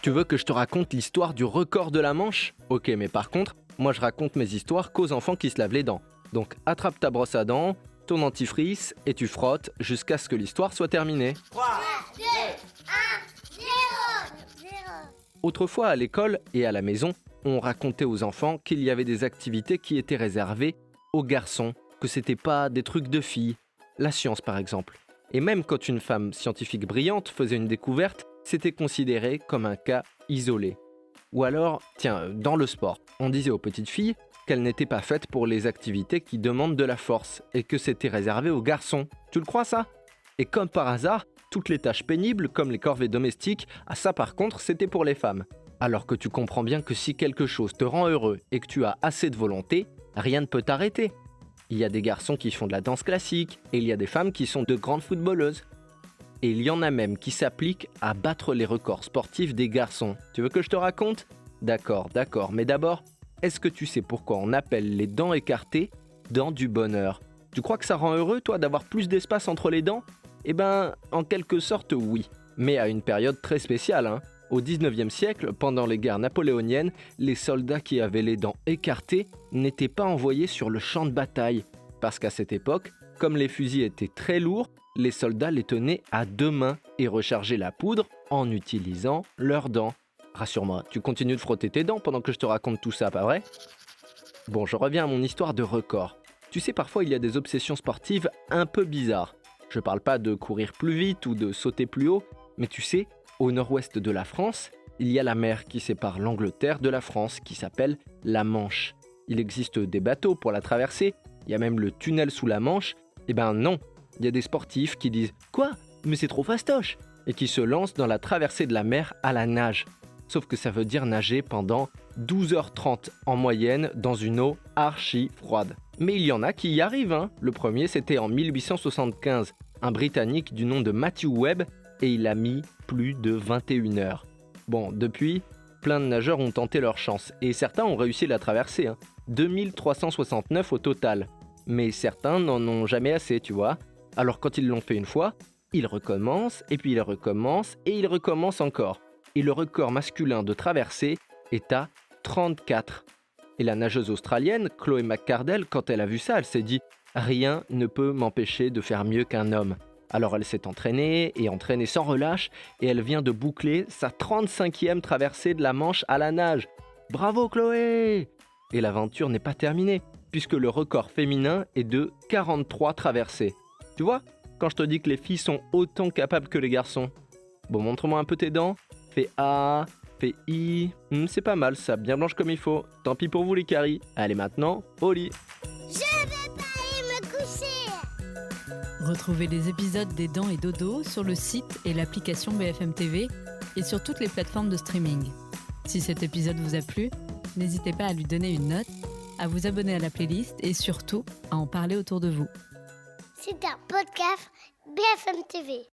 Tu veux que je te raconte l'histoire du record de la Manche ? Ok, mais par contre, moi je raconte mes histoires qu'aux enfants qui se lavent les dents. Donc attrape ta brosse à dents, ton dentifrice et tu frottes jusqu'à ce que l'histoire soit terminée. 3, 2, 1, 0. Autrefois à l'école et à la maison, on racontait aux enfants qu'il y avait des activités qui étaient réservées aux garçons, que c'était pas des trucs de filles, la science par exemple. Et même quand une femme scientifique brillante faisait une découverte, c'était considéré comme un cas isolé. Ou alors, tiens, dans le sport, on disait aux petites filles qu'elles n'étaient pas faites pour les activités qui demandent de la force et que c'était réservé aux garçons. Tu le crois ça ? Et comme par hasard, toutes les tâches pénibles comme les corvées domestiques, ça par contre c'était pour les femmes. Alors que tu comprends bien que si quelque chose te rend heureux et que tu as assez de volonté, rien ne peut t'arrêter. Il y a des garçons qui font de la danse classique et il y a des femmes qui sont de grandes footballeuses. Et il y en a même qui s'appliquent à battre les records sportifs des garçons. Tu veux que je te raconte ? D'accord, mais d'abord, est-ce que tu sais pourquoi on appelle les dents écartées dents du bonheur ? Tu crois que ça rend heureux, toi, d'avoir plus d'espace entre les dents ? Eh ben, en quelque sorte, oui. Mais à une période très spéciale, hein. Au 19e siècle, pendant les guerres napoléoniennes, les soldats qui avaient les dents écartées n'étaient pas envoyés sur le champ de bataille. Parce qu'à cette époque, comme les fusils étaient très lourds, les soldats les tenaient à deux mains et rechargeaient la poudre en utilisant leurs dents. Rassure-moi, tu continues de frotter tes dents pendant que je te raconte tout ça, pas vrai ? Bon, je reviens à mon histoire de record. Tu sais, parfois il y a des obsessions sportives un peu bizarres. Je parle pas de courir plus vite ou de sauter plus haut, mais tu sais, au nord-ouest de la France, il y a la mer qui sépare l'Angleterre de la France, qui s'appelle la Manche. Il existe des bateaux pour la traverser, il y a même le tunnel sous la Manche. Eh ben non, il y a des sportifs qui disent « Quoi ? Mais c'est trop fastoche !» et qui se lancent dans la traversée de la mer à la nage. Sauf que ça veut dire nager pendant 12h30 en moyenne dans une eau archi froide. Mais il y en a qui y arrivent, hein. Le premier, c'était en 1875, un Britannique du nom de Matthew Webb, et il a mis plus de 21 heures. Bon, depuis, plein de nageurs ont tenté leur chance, et certains ont réussi la traversée, 2369 au total. Mais certains n'en ont jamais assez, tu vois. Alors quand ils l'ont fait une fois, ils recommencent, et puis ils recommencent, et ils recommencent encore. Et le record masculin de traversée est à 34. Et la nageuse australienne, Chloé McCardell, quand elle a vu ça, elle s'est dit « Rien ne peut m'empêcher de faire mieux qu'un homme ». Alors elle s'est entraînée sans relâche, et elle vient de boucler sa 35e traversée de la Manche à la nage. Bravo Chloé ! Et l'aventure n'est pas terminée, puisque le record féminin est de 43 traversées. Tu vois, quand je te dis que les filles sont autant capables que les garçons. Bon, montre-moi un peu tes dents. Fais A, fais I. C'est pas mal ça, bien blanche comme il faut. Tant pis pour vous les caries. Allez maintenant, au lit. Je vais pas aller me coucher. Retrouvez les épisodes des Dents et Dodo sur le site et l'application BFM TV et sur toutes les plateformes de streaming. Si cet épisode vous a plu, n'hésitez pas à lui donner une note, à vous abonner à la playlist et surtout à en parler autour de vous. C'est un podcast BFM TV.